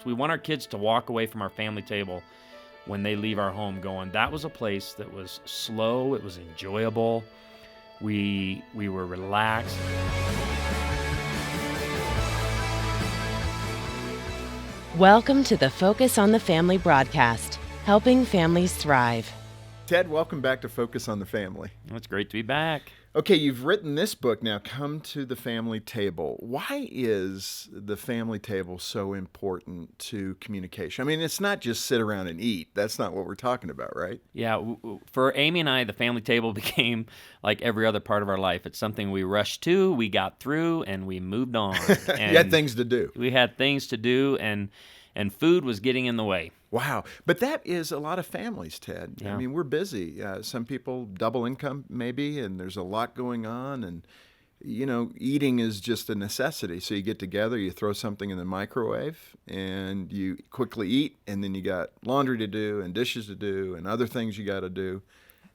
We want our kids to walk away from our family table when they leave our home going, that was a place that was slow, it was enjoyable, we were relaxed. Welcome to the Focus on the Family broadcast, helping families thrive. Ted, welcome back to Focus on the Family. It's great to be back. Okay, you've written this book now, Come to the Family Table. Why is the family table so important to communication? I mean, it's not just sit around and eat. That's not what we're talking about, right? Yeah, for Amy and I, the family table became like every other part of our life. It's something we rushed to, we got through, and we moved on. And you had things to do. We had things to do, and food was getting in the way. Wow. But that is a lot of families, Ted. Yeah. I mean, we're busy. Some people double income maybe, and there's a lot going on. And, you know, eating is just a necessity. So you get together, you throw something in the microwave, and you quickly eat, and then you got laundry to do and dishes to do and other things you got to do.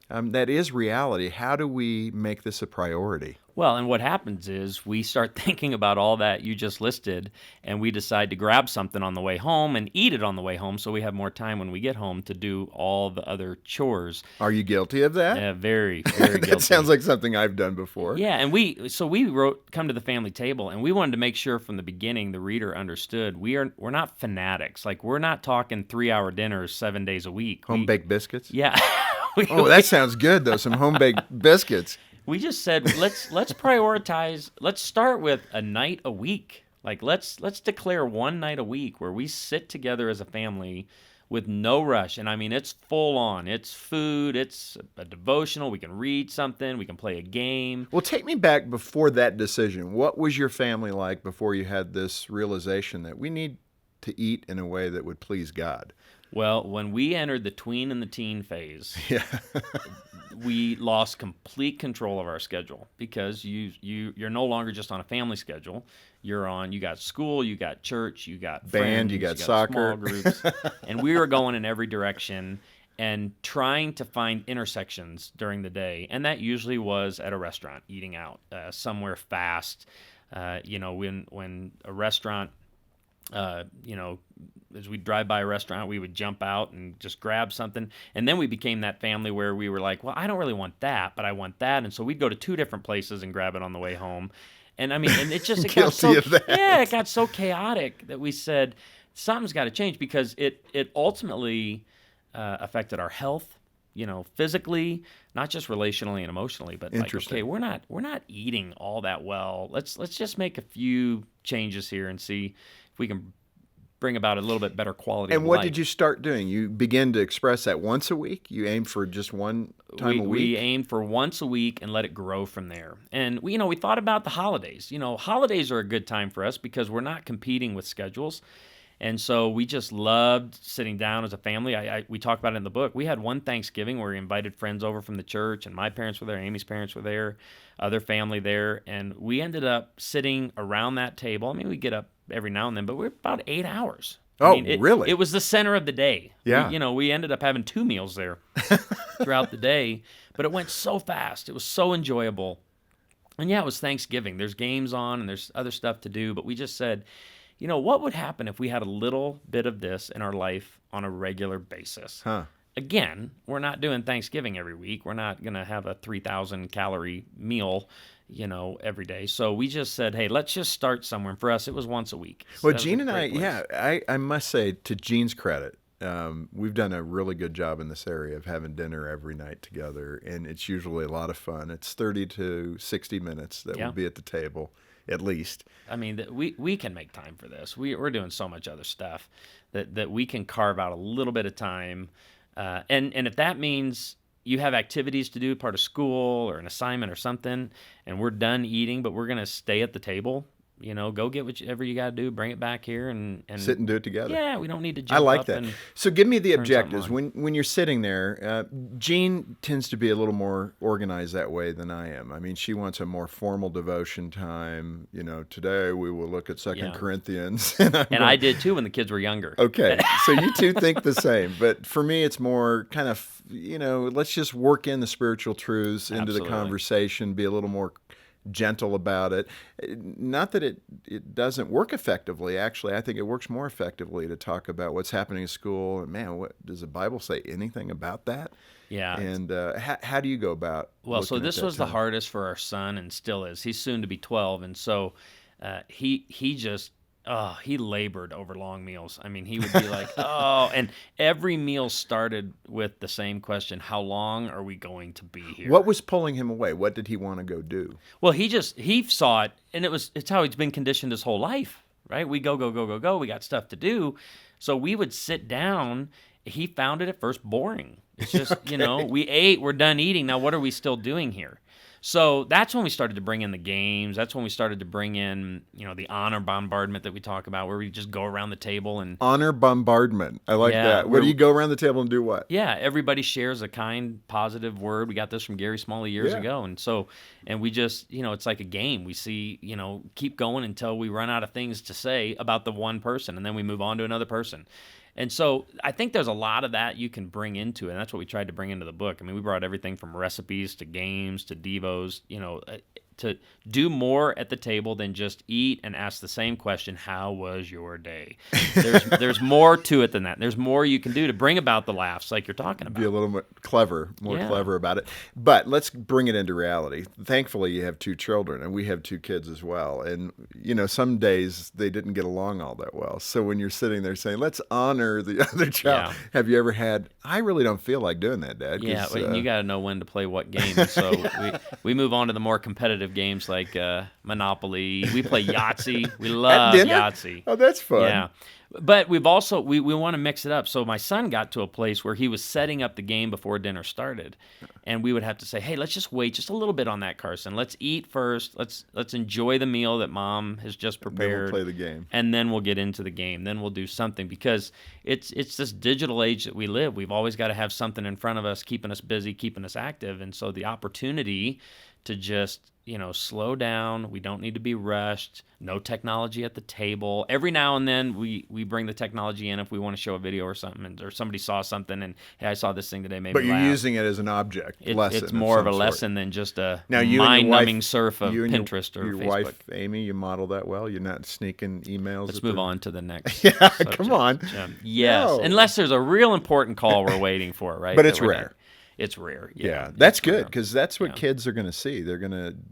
That is reality. How do we make this a priority? Well, and what happens is we start thinking about all that you just listed, and we decide to grab something on the way home and eat it on the way home so we have more time when we get home to do all the other chores. Are you guilty of that? Yeah, very, very guilty. That sounds like something I've done before. Yeah, and we wrote Come to the Family Table, and we wanted to make sure from the beginning the reader understood we're not fanatics. Like, we're not talking 3-hour dinners 7 days a week. Home-baked biscuits? Yeah. That sounds good, though, some home-baked biscuits. We just said, let's prioritize. Let's start with a night a week. Like, let's declare one night a week where we sit together as a family with no rush. And I mean, it's full on. It's food. It's a devotional. We can read something. We can play a game. Well, take me back before that decision. What was your family like before you had this realization that we need to eat in a way that would please God? Well, when we entered the tween and the teen phase, yeah. we lost complete control of our schedule because you're no longer just on a family schedule. You got school, you got church, you got band, friends, you got soccer, small groups, and we were going in every direction and trying to find intersections during the day. And that usually was at a restaurant, eating out somewhere fast. When a restaurant, as we drive by a restaurant, we would jump out and just grab something. And then we became that family where we were like, well, I don't really want that, but I want that. And so we'd go to 2 different places and grab it on the way home. And I mean, and it got so chaotic that we said, something's got to change, because it ultimately affected our health, physically, not just relationally and emotionally, but like, okay, we're not eating all that well. Let's just make a few changes here and see if we can bring about a little bit better quality of life. And what did you start doing? You began to express that once a week? You aimed for just one time a week? We aimed for once a week and let it grow from there. And we thought about the holidays. Holidays are a good time for us because we're not competing with schedules. And so we just loved sitting down as a family. We talk about it in the book. We had one Thanksgiving where we invited friends over from the church, and my parents were there, Amy's parents were there, other family there, and we ended up sitting around that table. I mean, we get up every now and then, but we're about 8 hours. Really? It was the center of the day. Yeah. We ended up having 2 meals there throughout the day, but it went so fast. It was so enjoyable. And yeah, it was Thanksgiving. There's games on and there's other stuff to do, but we just said, what would happen if we had a little bit of this in our life on a regular basis? Huh. Again, we're not doing Thanksgiving every week. We're not going to have a 3,000 calorie meal, every day. So we just said, hey, let's just start somewhere. And for us, it was once a week. So well, Gene and I must say, to Gene's credit, we've done a really good job in this area of having dinner every night together, and it's usually a lot of fun. It's 30 to 60 minutes that we'll be at the table, at least. I mean, we can make time for this. We're doing so much other stuff that we can carve out a little bit of time. And if that means you have activities to do, part of school or an assignment or something, and we're done eating, but we're going to stay at the table, go get whatever you got to do, bring it back here and sit and do it together. Yeah, we don't need to jump I like up that. and So give me the objectives. When you're sitting there, Jean tends to be a little more organized that way than I am. I mean, she wants a more formal devotion time. Today we will look at 2 Corinthians. And I did too when the kids were younger. Okay, so you two think the same. But for me, it's more kind of, let's just work in the spiritual truths into the conversation, be a little more gentle about it. Not that it doesn't work effectively. Actually, I think it works more effectively to talk about what's happening in school. And man, what does the Bible say anything about that? Yeah. And how do you go about? Well, so looking at this that was the time? hardest for our son, and still is. He's soon to be 12, and so he just he labored over long meals. I mean, he would be like, and every meal started with the same question: how long are we going to be here? What was pulling him away? What did he want to go do? Well, he saw it, and it's how he's been conditioned his whole life, right? We go, go, go, go, go. We got stuff to do, so we would sit down. He found it at first boring. It's just, we ate, we're done eating. Now, what are we still doing here? So that's when we started to bring in the games. That's when we started to bring in, the honor bombardment that we talk about, where we just go around the table and Honor bombardment. I like Yeah, that. Where do you go around the table and do what? yeah, everybody shares a kind, positive word. We got this from Gary Smalley years Yeah. ago, and we just, it's like a game. We see, keep going until we run out of things to say about the one person, and then we move on to another person. And so I think there's a lot of that you can bring into it, and that's what we tried to bring into the book. I mean, we brought everything from recipes to games to devos, to do more at the table than just eat and ask the same question, how was your day? There's more to it than that. There's more you can do to bring about the laughs like you're talking about. Be a little more clever about it. But let's bring it into reality. Thankfully, you have 2 children, and we have 2 kids as well. And, some days they didn't get along all that well. So when you're sitting there saying, let's honor the other child, Yeah. have you ever had, I really don't feel like doing that, Dad? 'cause, Yeah, and you got to know when to play what game. So we move on to the more competitive games like Monopoly. We play Yahtzee. We love dinner? Yahtzee. Oh, that's fun. Yeah. But we've also, we want to mix it up. So my son got to a place where he was setting up the game before dinner started. And we would have to say, hey, let's just wait just a little bit on that, Carson. Let's eat first. Let's enjoy the meal that Mom has just Then prepared. we'll play the game. And then we'll get into the game. Then we'll do something, because it's this digital age that we live. We've always got to have something in front of us, keeping us busy, keeping us active. And so the opportunity to just, slow down. We don't need to be rushed. No technology at the table. Every now and then we bring the technology in if we want to show a video or something, or somebody saw something and, hey, I saw this thing today, maybe But you're laugh. using it as an object lesson. It's more of a some sort. lesson than just a Now, you and your mind-numbing wife- surf of you and Pinterest or your Facebook. wife, Amy, you model that well. You're not sneaking emails. Let's at move the- on to the next. Yeah, subject. come on. Yes, No. unless there's a real important call we're waiting for, right? But it's That we- rare. It's rare. Yeah, it's that's good, rare. because that's what Yeah. kids are going to see.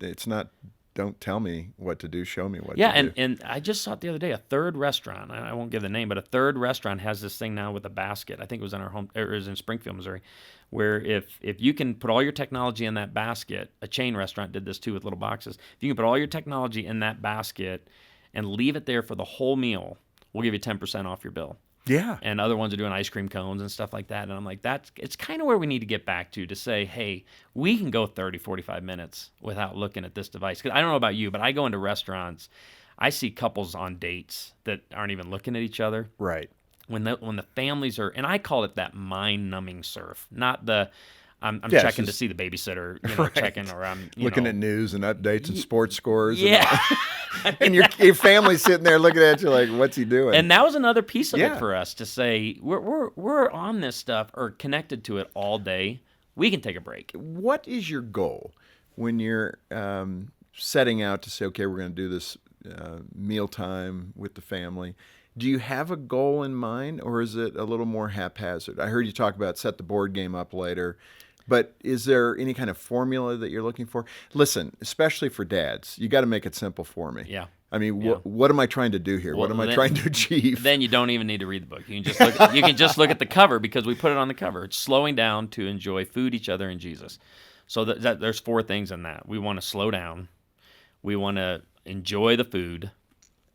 It's not, don't tell me what to do, show me what Yeah, to do. and I just saw it the other day. A third restaurant, I won't give the name, but a third restaurant has this thing now with a basket. I think it was in our home, or it was in Springfield, Missouri, where if you can put all your technology in that basket, a chain restaurant did this too with little boxes. If you can put all your technology in that basket and leave it there for the whole meal, we'll give you 10% off your bill. Yeah. And other ones are doing ice cream cones and stuff like that. And I'm like, it's kind of where we need to get back to say, hey, we can go 30, 45 minutes without looking at this device. Because I don't know about you, but I go into restaurants, I see couples on dates that aren't even looking at each other. Right. When the families are, and I call it that mind-numbing surf, not the, I'm Yeah, it's checking to just- see the babysitter, Right. checking, or I'm Looking at news and updates and sports scores. Yeah. And your family's sitting there looking at you like, what's he doing? And that was another piece of Yeah. it for us to say, we're on this stuff or connected to it all day. We can take a break. What is your goal when you're setting out to say, okay, we're going to do this mealtime with the family? Do you have a goal in mind, or is it a little more haphazard? I heard you talk about set the board game up later, but is there any kind of formula that you're looking for? Listen, especially for dads, you got to make it simple for me. Yeah. I mean, Yeah. what am I trying to do here? Well, what am I then- trying to achieve? Then you don't even need to read the book. You can just look at the cover, because we put it on the cover. It's slowing down to enjoy food, each other, and Jesus. So there's 4 things in that. We want to slow down. We want to enjoy the food,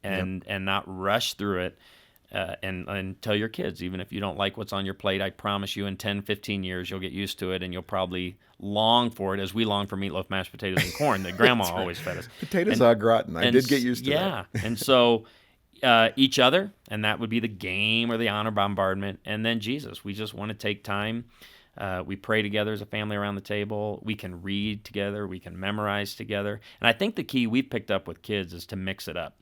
and not rush through it. And tell your kids, even if you don't like what's on your plate, I promise you in 10, 15 years, you'll get used to it, and you'll probably long for it as we long for meatloaf, mashed potatoes, and corn that Grandma always fed us. Potatoes au gratin. I did get used to that. Yeah, and so each other, and that would be the game or the honor bombardment, and then Jesus. We just want to take time. We pray together as a family around the table. We can read together. We can memorize together. And I think the key we've picked up with kids is to mix it up.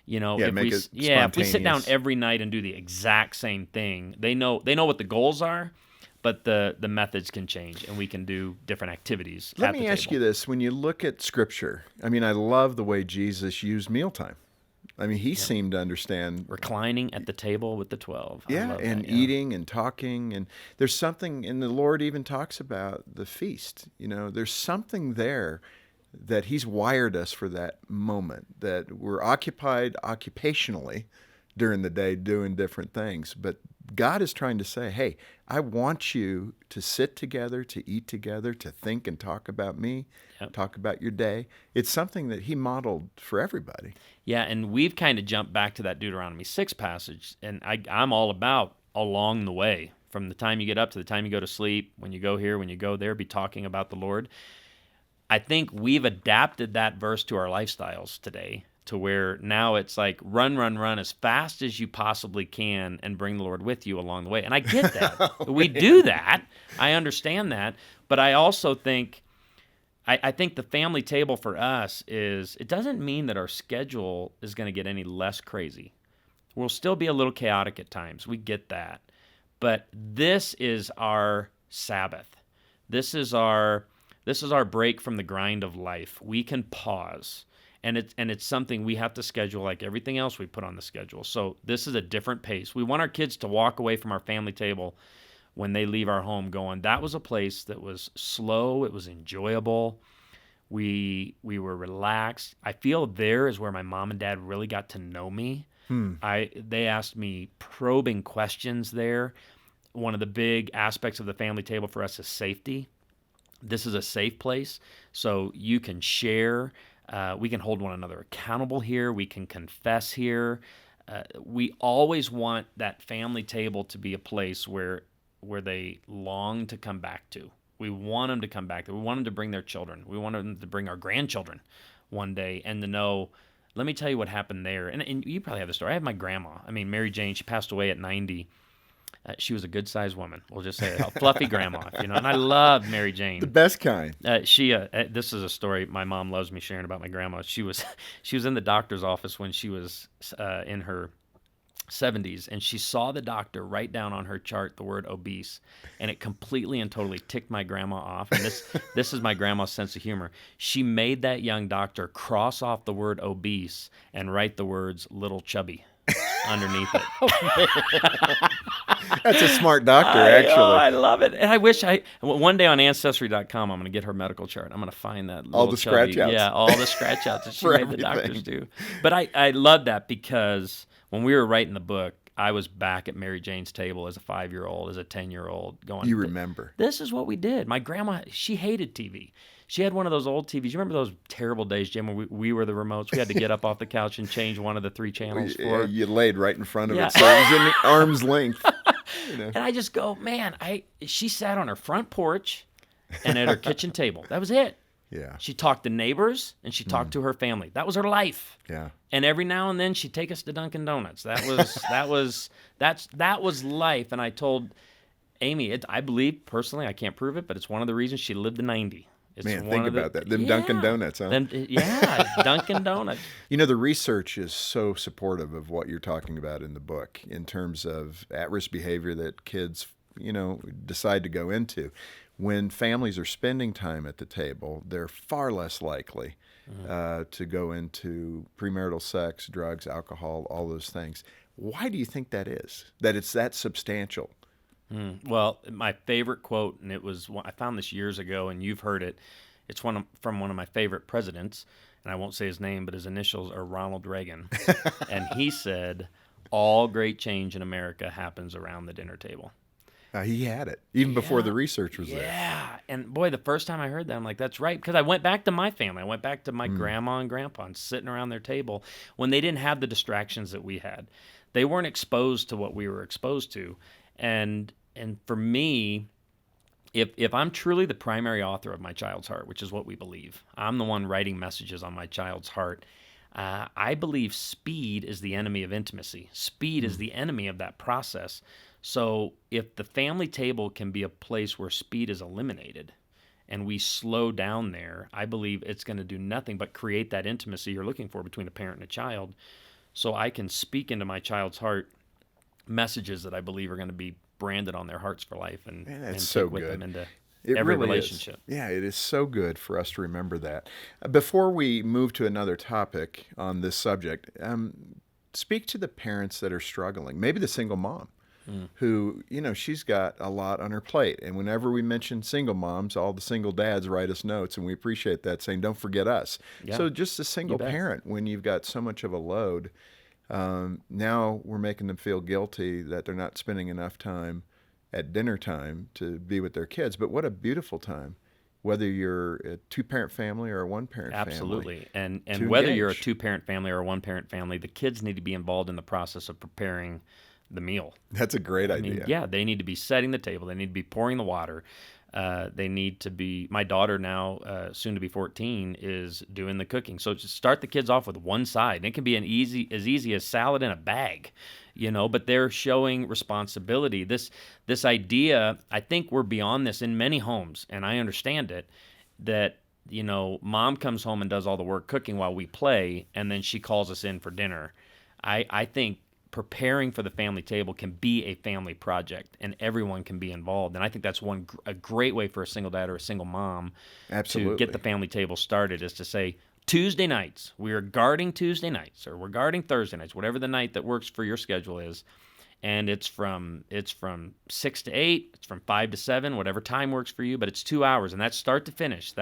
Make it if we sit down spontaneous. every night and do the exact same thing, they know what the goals are, but the methods can change, and we can do different activities Let at the me ask table. you this. When you look at Scripture, I mean, I love the way Jesus used mealtime. I mean, he seemed to understand, Reclining at the table with the 12. I yeah, love and that. Yeah. eating and talking. And there's something, and the Lord even talks about the feast. There's something there that he's wired us for that moment, that we're occupied occupationally during the day doing different things. But God is trying to say, hey, I want you to sit together, to eat together, to think and talk about me, Yep. talk about your day. It's something that he modeled for everybody. Yeah, and we've kind of jumped back to that Deuteronomy 6 passage, and I'm all about along the way, from the time you get up to the time you go to sleep, when you go here, when you go there, be talking about the Lord. I think we've adapted that verse to our lifestyles today, to where now it's like run, run, run as fast as you possibly can and bring the Lord with you along the way. And I get that. We do that. I understand that. But I also think I think the family table for us is, it doesn't mean that our schedule is going to get any less crazy. We'll still be a little chaotic at times. We get that. But this is our Sabbath. This is our break from the grind of life. We can pause. And it's something we have to schedule like everything else we put on the schedule. So this is a different pace. We want our kids to walk away from our family table when they leave our home going, that was a place that was slow, it was enjoyable. We were relaxed. I feel there is where my mom and dad really got to know me. They asked me probing questions there. One of the big aspects of the family table for us is safety. This is a safe place, so you can share. We can hold one another accountable here. We can confess here. We always want that family table to be a place where they long to come back to. We want them to come back there. We want them to bring their children. We want them to bring our grandchildren one day and to know, let me tell you what happened there. And you probably have the story. I have my grandma. I mean, Mary Jane, she passed away at 90. She was a good-sized woman. We'll just say it. A fluffy grandma, and I loved Mary Jane. The best kind. This is a story my mom loves me sharing about my grandma. She was in the doctor's office when she was in her 70s, and she saw the doctor write down on her chart the word obese, and it completely and totally ticked my grandma off. And this is my grandma's sense of humor. She made that young doctor cross off the word obese and write the words little chubby underneath it. That's a smart doctor, actually. I love it. And I wish one day on Ancestry.com, I'm going to get her medical chart. I'm going to find that little All the chubby, scratch outs. Yeah, all the scratch outs that she For made the doctors everything. do. But I love that, because when we were writing the book, I was back at Mary Jane's table as a 5-year-old, as a 10-year-old, going, You remember. this is what we did. My grandma, she hated TV. She had one of those old TVs. You remember those terrible days, Jim, when we were the remotes? We had to get up off the couch and change one of the 3 channels for her. You laid right in front of Yeah. it, so it was in arm's length. And I just go, man, she sat on her front porch and at her kitchen table. That was it. Yeah. She talked to neighbors and she talked to her family. That was her life. Yeah. And every now and then she'd take us to Dunkin' Donuts. That was life. And I told Amy, I believe personally, I can't prove it, but it's one of the reasons she lived to 90. It's Man, one think of about that. Them Dunkin' Donuts, huh? Dunkin' Donuts. The research is so supportive of what you're talking about in the book in terms of at-risk behavior that kids, decide to go into. When families are spending time at the table, they're far less likely to go into premarital sex, drugs, alcohol, all those things. Why do you think that is? That it's that substantial? Well, my favorite quote, and I found this years ago, and you've heard it. It's from one of my favorite presidents, and I won't say his name, but his initials are Ronald Reagan. And he said, all great change in America happens around the dinner table. He had it, even before the research was there. Yeah. And boy, the first time I heard that, I'm like, that's right. Because I went back to my family. I went back to my grandma and grandpa and sitting around their table when they didn't have the distractions that we had. They weren't exposed to what we were exposed to. And for me, if I'm truly the primary author of my child's heart, which is what we believe, I'm the one writing messages on my child's heart, I believe speed is the enemy of intimacy. Speed is the enemy of that process. So if the family table can be a place where speed is eliminated and we slow down there, I believe it's going to do nothing but create that intimacy you're looking for between a parent and a child. So I can speak into my child's heart messages that I believe are going to be branded on their hearts for life and, Man, that's and so take with good. them into It every really relationship. is. Yeah, it is so good for us to remember that. Before we move to another topic on this subject, speak to the parents that are struggling. Maybe the single mom Mm. who, she's got a lot on her plate. And whenever we mention single moms, all the single dads write us notes, and we appreciate that, saying, don't forget us. Yeah, So just a you single bet. parent, when you've got so much of a load, now we're making them feel guilty that they're not spending enough time at dinner time to be with their kids. But what a beautiful time, whether you're a two-parent family or a one-parent family, Absolutely. And to whether you're a engage. two-parent family or a one-parent family, the kids need to be involved in the process of preparing the meal. That's a great I mean, idea. yeah, they need to be setting the table. They need to be pouring the water. They need to be. My daughter now, soon to be 14, is doing the cooking. So just start the kids off with one side. And it can be as easy as salad in a bag, But they're showing responsibility. This idea, I think we're beyond this in many homes, and I understand it. That mom comes home and does all the work cooking while we play, and then she calls us in for dinner. I think preparing for the family table can be a family project, and everyone can be involved. And I think that's a great way for a single dad or a single mom to get Absolutely. the family table started, is to say, Tuesday nights, we are guarding Tuesday nights, or we're guarding Thursday nights, whatever the night that works for your schedule is. And it's from 6 to 8, it's from 5 to 7, whatever time works for you, but it's 2 hours, and that's start to finish.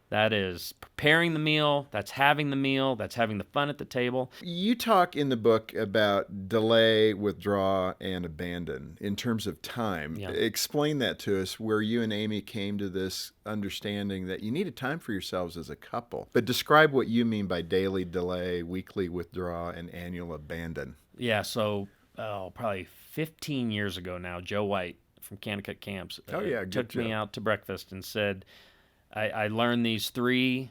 That is preparing the meal, that's having the meal, that's having the fun at the table. You talk in the book about delay, withdraw, and abandon in terms of time. Yeah. Explain that to us, where you and Amy came to this understanding that you needed time for yourselves as a couple. But describe what you mean by daily delay, weekly withdraw, and annual abandon. Yeah, so probably 15 years ago now, Joe White from Connecticut Camps Oh, yeah, good took me Joe. out to breakfast and said, I learned these 3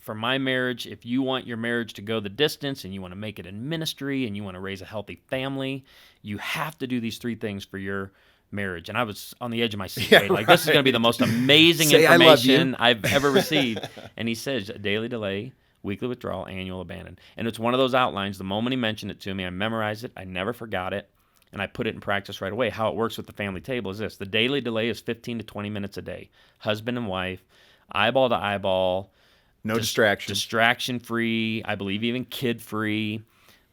for my marriage. If you want your marriage to go the distance and you want to make it in ministry and you want to raise a healthy family, you have to do these 3 things for your marriage. And I was on the edge of my seat. Yeah, Right? Like, this is going to be the most amazing Say, "I love you." information I've ever received. And he says, daily delay, weekly withdrawal, annual abandon. And it's one of those outlines. The moment he mentioned it to me, I memorized it. I never forgot it. And I put it in practice right away. How it works with the family table is this. The daily delay is 15 to 20 minutes a day. Husband and wife, eyeball to eyeball. No distractions. Distraction-free, I believe even kid-free.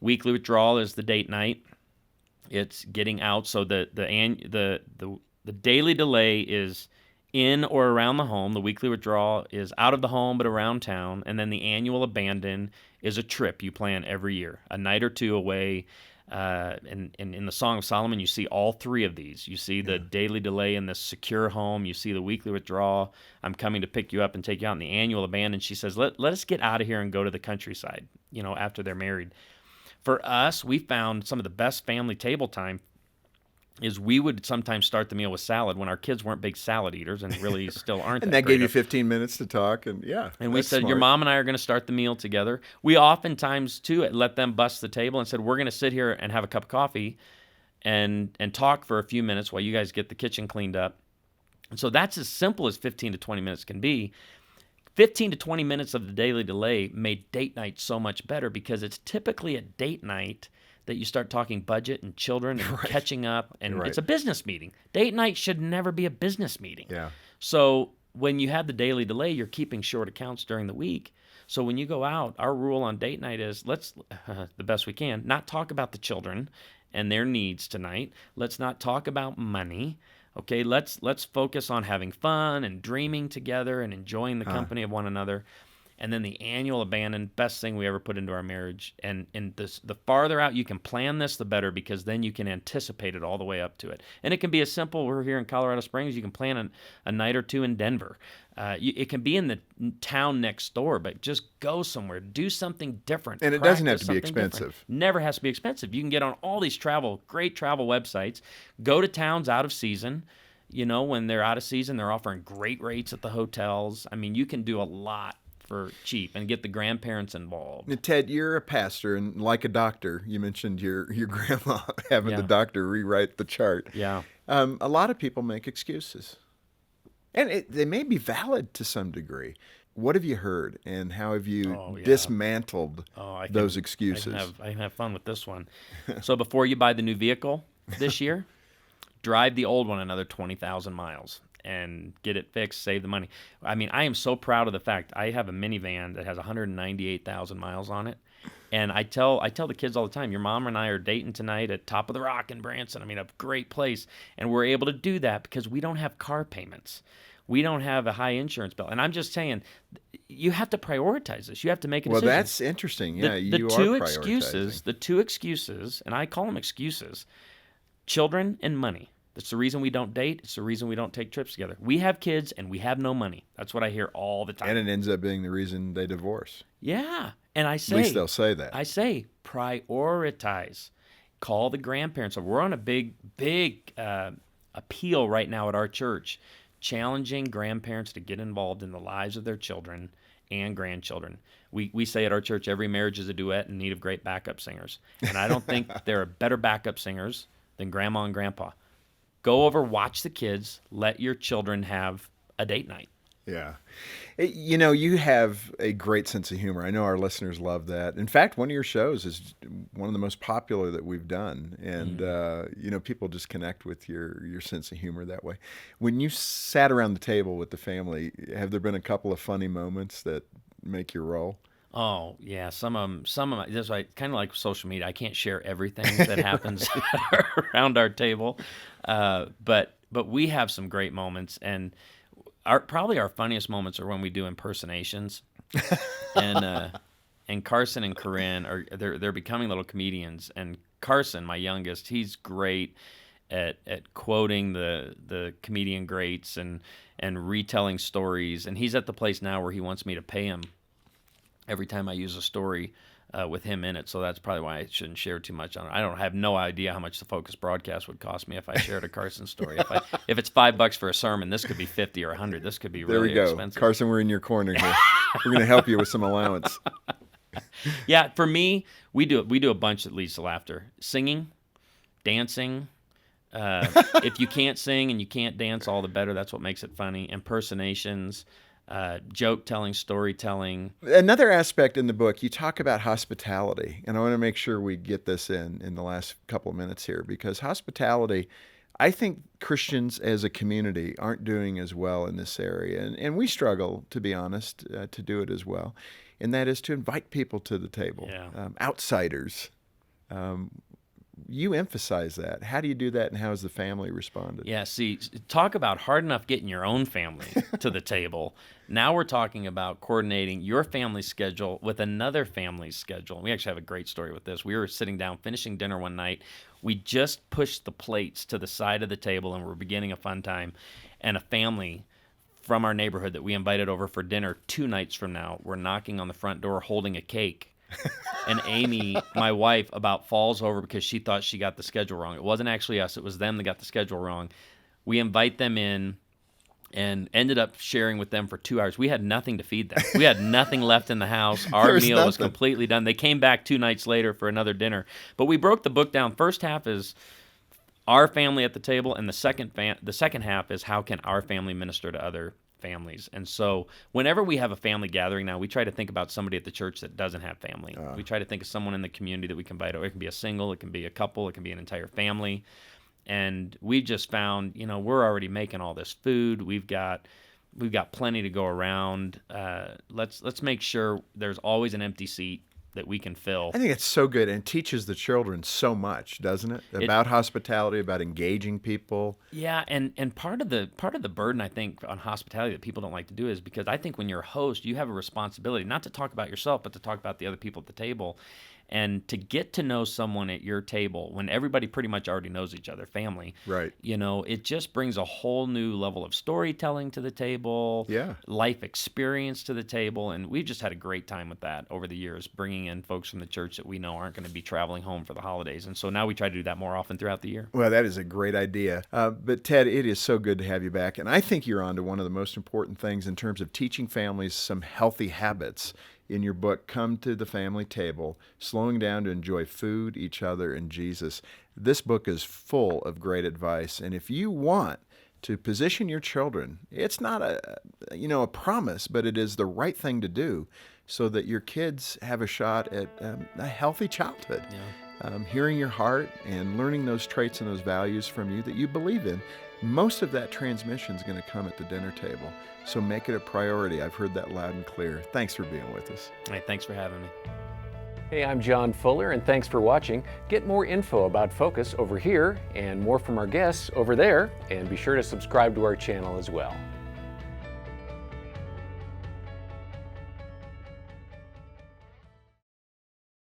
Weekly withdrawal is the date night. It's getting out. So the daily delay is in or around the home. The weekly withdrawal is out of the home but around town. And then the annual abandon is a trip you plan every year, a night or 2 away. And in the Song of Solomon, you see all 3 of these. You see the daily delay in the secure home. You see the weekly withdrawal. I'm coming to pick you up and take you out. In the annual abandon, she says, let us get out of here and go to the countryside, after they're married. For us, we found some of the best family table time is we would sometimes start the meal with salad when our kids weren't big salad eaters and really still aren't. And that that gave great you at- 15 minutes to talk, and yeah. And we that's said, your smart. mom and I are going to start the meal together. We oftentimes, too, let them bust the table and said, we're going to sit here and have a cup of coffee and talk for a few minutes while you guys get the kitchen cleaned up. And so that's as simple as 15 to 20 minutes can be. 15 to 20 minutes of the daily delay made date night so much better, because it's typically a date night that you start talking budget and children and catching up, and Right. it's a business meeting. Date night should never be a business meeting. Yeah. So when you have the daily delay, you're keeping short accounts during the week. So when you go out, our rule on date night is let's, the best we can, not talk about the children and their needs tonight. Let's not talk about money. Okay, let's focus on having fun and dreaming together and enjoying the company of one another. And then the annual abandon, best thing we ever put into our marriage. And the farther out you can plan this, the better, because then you can anticipate it all the way up to it. And it can be as simple. We're here in Colorado Springs. You can plan a night or 2 in Denver. It can be in the town next door, but just go somewhere. Do something different. And it doesn't have Practice to be something different. expensive. Never has to be expensive. You can get on all these great travel websites. Go to towns out of season. When they're out of season, they're offering great rates at the hotels. I mean, you can do a lot for cheap and get the grandparents involved. Now, Ted, you're a pastor, and like a doctor, you mentioned your grandma having Yeah. the doctor rewrite the chart. Yeah. A lot of people make excuses, and they may be valid to some degree. what have you heard, and how have you Oh, yeah. dismantled Oh, I those can excuses? I can have fun with this one. So before you buy the new vehicle this year, drive the old one another 20,000 miles and get it fixed, save the money. I mean, I am so proud of the fact I have a minivan that has 198,000 miles on it. And I tell the kids all the time, your mom and I are dating tonight at Top of the Rock in Branson. I mean, a great place. And we're able to do that because we don't have car payments. We don't have a high insurance bill. And I'm just saying, you have to prioritize this. You have to make a Well, decision. that's interesting. Yeah, The you are two prioritizing. excuses, and I call them excuses, children and money. That's the reason we don't date. It's the reason we don't take trips together. We have kids and we have no money. That's what I hear all the time. And it ends up being the reason they divorce. Yeah. And I At say, least they'll say that. I say, prioritize. Call the grandparents. We're on a big appeal right now at our church, challenging grandparents to get involved in the lives of their children and grandchildren. We say at our church, every marriage is a duet in need of great backup singers. And I don't think there are better backup singers than grandma and grandpa. Go over, watch the kids, let your children have a date night. Yeah. You know, you have a great sense of humor. I know our listeners love that. In fact, one of your shows is one of the most popular that we've done. And, you know, people just connect with your sense of humor that way. When you sat around the table with the family, have there been a couple of funny moments that make you roll? Oh yeah, some of them. That's why, kind of like social media. I can't share everything that happens around our table, but we have some great moments, and probably our funniest moments are when we do impersonations, and Carson and Corinne they're becoming little comedians, and Carson, my youngest, he's great at quoting the comedian greats and retelling stories, and he's at the place now where he wants me to pay him every time I use a story with him in it. So that's probably why I shouldn't share too much on it. I have no idea how much the Focus broadcast would cost me if I shared a Carson story. If it's $5 for a sermon, this could be 50 or 100. This could be really There we go. expensive. Carson, we're in your corner here. We're going to help you with some allowance. Yeah, for me, we do a bunch that leads to laughter. Singing, dancing. If you can't sing and you can't dance, all the better. That's what makes it funny. Impersonations. Joke telling, storytelling. Another aspect in the book, you talk about hospitality, and I want to make sure we get this in the last couple of minutes here, because hospitality, I think Christians as a community aren't doing as well in this area, and we struggle, to be honest, to do it as well, and that is to invite people to the table, outsiders. You emphasize that. How do you do that, and how has the family responded? Yeah, see, talk about hard enough getting your own family to the table. Now we're talking about coordinating your family's schedule with another family's schedule. We actually have a great story with this. We were sitting down, finishing dinner one night. We just pushed the plates to the side of the table, and we're beginning a fun time. And a family from our neighborhood that we invited over for dinner 2 nights from now were knocking on the front door holding a cake. And Amy, my wife, about falls over because she thought she got the schedule wrong. It wasn't actually us. It was them that got the schedule wrong. We invite them in and ended up sharing with them for 2 hours. We had nothing to feed them. We had nothing left in the house. Our meal was completely done. They came back 2 nights later for another dinner. But we broke the book down. First half is our family at the table, and the second half is how can our family minister to other families. And so whenever we have a family gathering now, we try to think about somebody at the church that doesn't have family. We try to think of someone in the community that we can invite over. It can be a single, it can be a couple, it can be an entire family. And we just found, we're already making all this food. We've got plenty to go around. Let's make sure there's always an empty seat that we can fill. I think it's so good and teaches the children so much, doesn't it? About hospitality, about engaging people. Yeah, and part of the burden, I think, on hospitality that people don't like to do is because I think when you're a host, you have a responsibility not to talk about yourself, but to talk about the other people at the table. And to get to know someone at your table when everybody pretty much already knows each other, family, right? It just brings a whole new level of storytelling to the table, life experience to the table, and we've just had a great time with that over the years, bringing in folks from the church that we know aren't going to be traveling home for the holidays, and so now we try to do that more often throughout the year. Well, that is a great idea. But Ted, it is so good to have you back, and I think you're on to one of the most important things in terms of teaching families some healthy habits. In your book, Come to the Family Table, Slowing Down to Enjoy Food, Each Other, and Jesus. This book is full of great advice, and if you want to position your children. It's not a promise, but it is the right thing to do so that your kids have a shot at a healthy childhood. Yeah. Hearing your heart and learning those traits and those values from you that you believe in. Most of that transmission is going to come at the dinner table. So make it a priority. I've heard that loud and clear. Thanks for being with us. Hey, thanks for having me. Hey, I'm John Fuller, and thanks for watching. Get more info about Focus over here and more from our guests over there, and be sure to subscribe to our channel as well.